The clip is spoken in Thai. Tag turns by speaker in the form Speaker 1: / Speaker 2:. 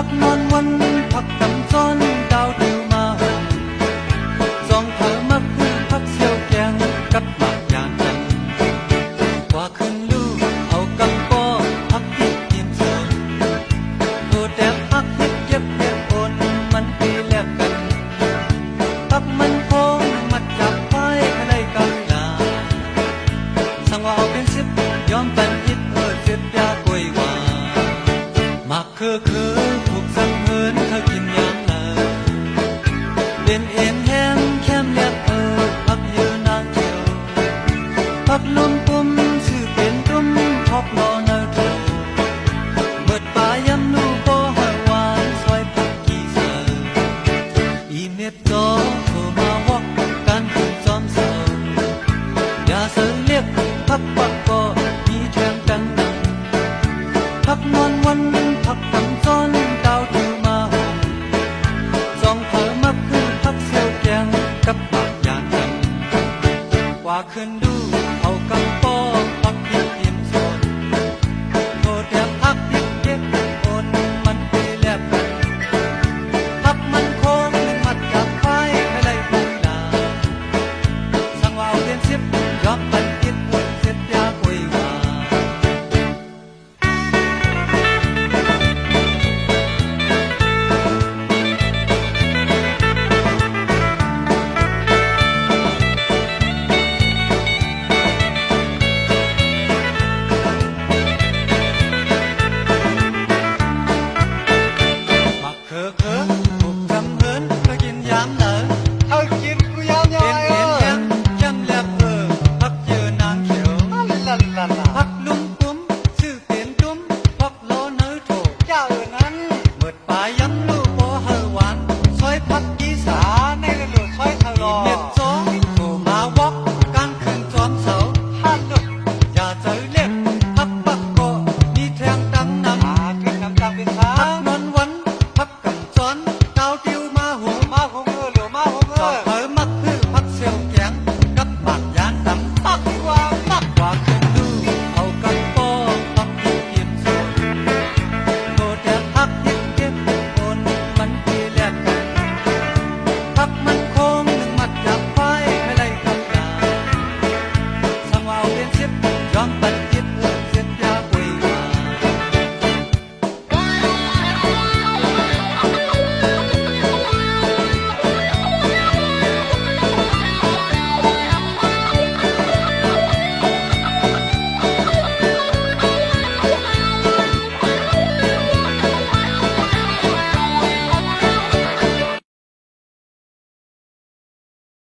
Speaker 1: กนอนวันพักกำซ้อนดาวดิวมาเหินสองเธอมักคือพักเสียวแกงกับหมากยางกันกว่าขึ้นลูกเอากำป้อพักที่กินส่วนโทษแต่พักเฮ็ดเก็บเฮ็ดโอนมันปีแลกกันพักมันคงมัดจับไว้ใครกำลาสั่งว่าเอาเป็นสิบยอมเป็นอิดเจ็บยากล้วยว่ามักคือถูกสังเหินเธอกินอย่างเลยเป็นเอ็นแห้งแคมเลียบพักยืนนางเที่ยวพักลมปุ่มชื่อเป็นตุ้มพอกรอเนอโทเบิดป่ายำนูบ่หายวานซอยพักกี่เสืออีเม็ดจอโทรมาวอกการถึงจอมเสืออย่าเสือเรียกพักปักก็มีแทงกันพักนอนวันพักกำซ้อนดาว